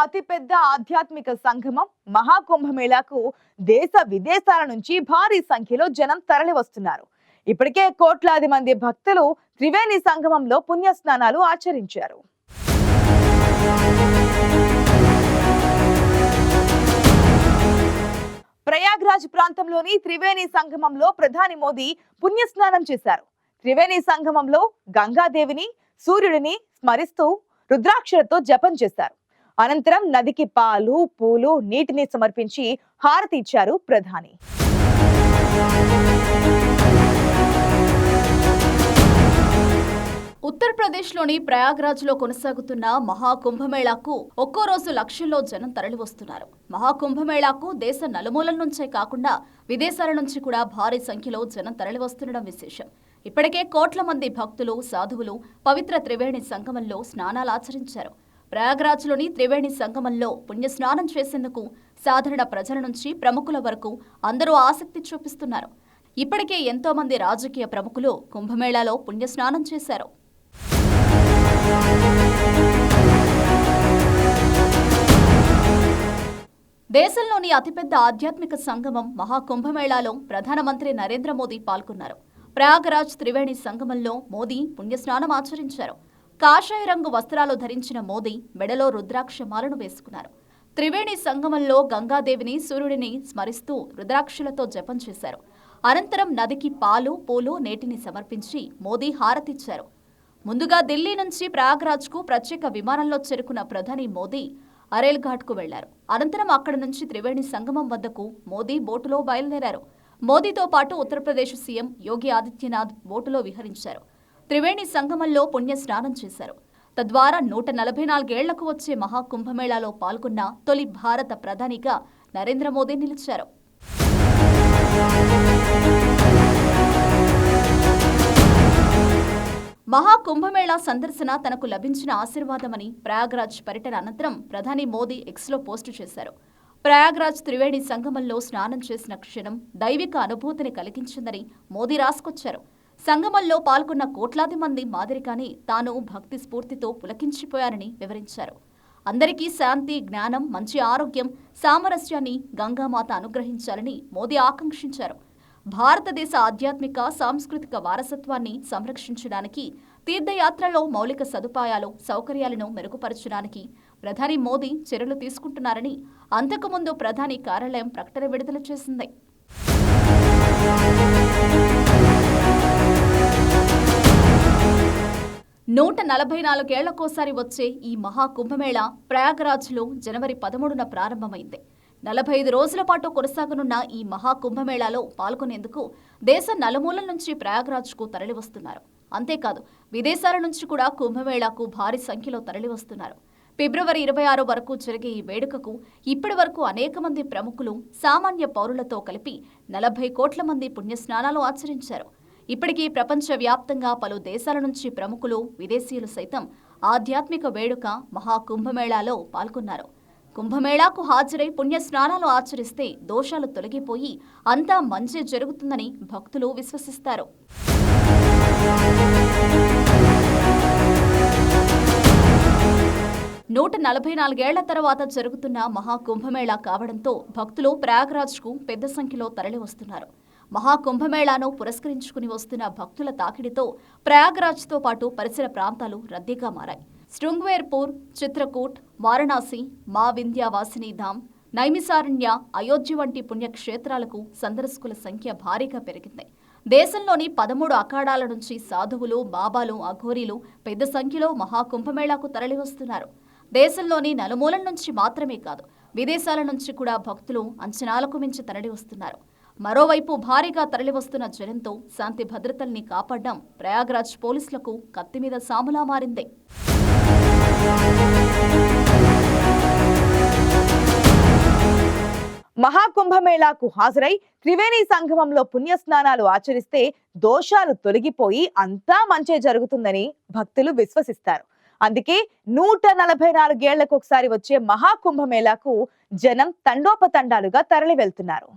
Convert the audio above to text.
అతిపెద్ద ఆధ్యాత్మిక సంగమం మహాకుంభమేళాకు దేశ విదేశాల నుంచి భారీ సంఖ్యలో జనం తరలి వస్తున్నారు. ఇప్పటికే కోట్లాది మంది భక్తులు త్రివేణి సంగమంలో పుణ్యస్నానాలు ఆచరించారు. ప్రయాగ్రాజ్ ప్రాంతంలోని త్రివేణి సంగమంలో ప్రధాని మోదీ పుణ్యస్నానం చేశారు. త్రివేణి సంగమంలో గంగాదేవిని, సూర్యుడిని స్మరిస్తూ రుద్రాక్షలతో జపం చేశారు. అనంతరం నదికి పాలు, పూలు, నీటిని సమర్పించి హారతి ఇచ్చారు ప్రధాని. ఉత్తరప్రదేశ్లోని ప్రయాగ్రాజ్లో కొనసాగుతున్న మహాకుంభమేళాకు ఒక్కో రోజు లక్షల్లో జనం తరలివస్తున్నారు. మహాకుంభమేళాకు దేశ నలుమూలల నుంచే కాకుండా విదేశాల నుంచి కూడా భారీ సంఖ్యలో జనం తరలివస్తుండడం విశేషం. ఇప్పటికే కోట్ల మంది భక్తులు, సాధువులు పవిత్ర త్రివేణి సంగమంలో స్నానాలు ఆచరించారు. ప్రయాగ్రాజ్లోని త్రివేణి సంగమంలో పుణ్యస్నానం చేసేందుకు సాధారణ ప్రజల నుంచి ప్రముఖుల వరకు అందరూ ఆసక్తి చూపిస్తున్నారు. ఇప్పటికే ఎంతో మంది రాజకీయ ప్రముఖులు కుంభమేళాలో పుణ్యస్నానం చేశారు. దేశంలోని అతిపెద్ద ఆధ్యాత్మిక సంగమం మహాకుంభమేళాలో ప్రధానమంత్రి నరేంద్ర మోదీ పాల్గొన్నారు. ప్రయాగరాజ్ త్రివేణి సంగమంలో మోదీ పుణ్యస్నానం ఆచరించారు. కాషాయ రంగు వస్త్రాలు ధరించిన మోదీ మెడలో రుద్రాక్ష మాలను వేసుకున్నారు. త్రివేణి సంగమంలో గంగాదేవిని, సూర్యుడిని స్మరిస్తూ రుద్రాక్షలతో జపం చేశారు. అనంతరం నదికి పాలు, పూలు, నీటిని సమర్పించి మోదీ హారతిచ్చారు. ముందుగా ఢిల్లీ నుంచి ప్రయాగ్రాజ్కు ప్రత్యేక విమానంలో చేరుకున్న ప్రధాని మోదీ అరేల్ ఘాట్కు వెళ్లారు. అనంతరం అక్కడి నుంచి త్రివేణి సంగమం వద్దకు మోదీ బోటులో బయలుదేరారు. మోదీతో పాటు ఉత్తరప్రదేశ్ సీఎం యోగి ఆదిత్యనాథ్ బోటులో విహరించారు. త్రివేణి సంగమంలో పుణ్య స్నానం చేశారు. తద్వారా 144 ఏళ్లకు వచ్చే మహాకుంభమేళాలో పాల్గొన్న తొలి భారత ప్రధానిగా నరేంద్ర మోదీ నిలిచారు. మహాకుంభమేళా సందర్శన తనకు లభించిన ఆశీర్వాదమని ప్రయాగ్రాజ్ పర్యటన అనంతరం ప్రధాని మోదీ ఎక్స్లో పోస్టు చేశారు. ప్రయాగ్రాజ్ త్రివేణి సంగమంలో స్నానం చేసిన క్షణం దైవిక అనుభూతిని కలిగించిందని మోదీ రాసుకొచ్చారు. సంగమంలో పాల్గొన్న కోట్లాది మంది మాదిరిగానే తాను భక్తి స్ఫూర్తితో పులకించిపోయారని వివరించారు. అందరికీ శాంతి, జ్ఞానం, మంచి ఆరోగ్యం, సామరస్యాన్ని గంగామాత అనుగ్రహించాలని మోదీ ఆకాంక్షించారు. భారతదేశ ఆధ్యాత్మిక, సాంస్కృతిక వారసత్వాన్ని సంరక్షించడానికి, తీర్థయాత్రలో మౌలిక సదుపాయాలు, సౌకర్యాలను మెరుగుపరచడానికి ప్రధాని మోదీ చర్యలు తీసుకుంటున్నారని అంతకుముందు ప్రధాని కార్యాలయం ప్రకటన విడుదల చేసింది. 144 ఏళ్లకోసారి వచ్చే ఈ మహాకుంభమేళా ప్రయాగరాజ్లో జనవరి 13న ప్రారంభమైంది. 45 రోజుల పాటు కొనసాగనున్న ఈ మహాకుంభమేళాలో పాల్గొనేందుకు దేశ నలుమూలల నుంచి ప్రయాగరాజ్కు తరలివస్తున్నారు. అంతేకాదు విదేశాల నుంచి కూడా కుంభమేళాకు భారీ సంఖ్యలో తరలివస్తున్నారు. ఫిబ్రవరి 26 వరకు జరిగే ఈ వేడుకకు ఇప్పటి వరకు అనేక మంది ప్రముఖులు, సామాన్య పౌరులతో కలిపి 40 కోట్ల మంది పుణ్యస్నానాలు ఆచరించారు. ఇప్పటికీ ప్రపంచవ్యాప్తంగా పలు దేశాల నుంచి ప్రముఖులు, విదేశీయులు సైతం ఆధ్యాత్మిక వేడుక మహాకుంభమేళాలో పాల్గొన్నారు. కుంభమేళాకు హాజరై పుణ్యస్నానాలు ఆచరిస్తే దోషాలు తొలగిపోయి అంతా మంచి జరుగుతుందని భక్తులు విశ్వసిస్తారు. 144 ఏళ్ల తర్వాత జరుగుతున్న మహాకుంభమేళా కావడంతో భక్తులు ప్రయాగ్రాజ్కు పెద్ద సంఖ్యలో తరలివస్తున్నారు. మహాకుంభమేళాను పురస్కరించుకుని వస్తున్న భక్తుల తాకిడితో ప్రయాగ్రాజ్తో పాటు పరిసర ప్రాంతాలు రద్దీగా మారాయి. శృంగ్వేర్పూర్, చిత్రకూట్, వారణాసి, మా వింధ్యవాసిని ధామ్, నైమిసారణ్య, అయోధ్య వంటి పుణ్యక్షేత్రాలకు సందర్శకుల సంఖ్య భారీగా పెరిగింది. దేశంలోని 13 అఖాడాల నుంచి సాధువులు, బాబాలు, అఘోరీలు పెద్ద సంఖ్యలో మహాకుంభమేళాకు తరలివస్తున్నారు. దేశంలోని నలుమూలల నుంచి మాత్రమే కాదు, విదేశాల నుంచి కూడా భక్తులు అంచనాలకు మించి తరలివస్తున్నారు. మరోవైపు భారీగా తరలివస్తున్న జనంతో శాంతి భద్రతల్ని కాపాడడం ప్రయాగ్రాజ్ పోలీసులకు కత్తిమీద సాములా మారింది. మహాకుంభమేళాకు హాజరై త్రివేణి సంగమంలో పుణ్యస్నానాలు ఆచరిస్తే దోషాలు తొలగిపోయి అంతా మంచే జరుగుతుందని భక్తులు విశ్వసిస్తారు. అందుకే 144 ఏళ్లకు ఒకసారి వచ్చే మహాకుంభమేళాకు జనం తండోపతండాలుగా తరలి వెళ్తున్నారు.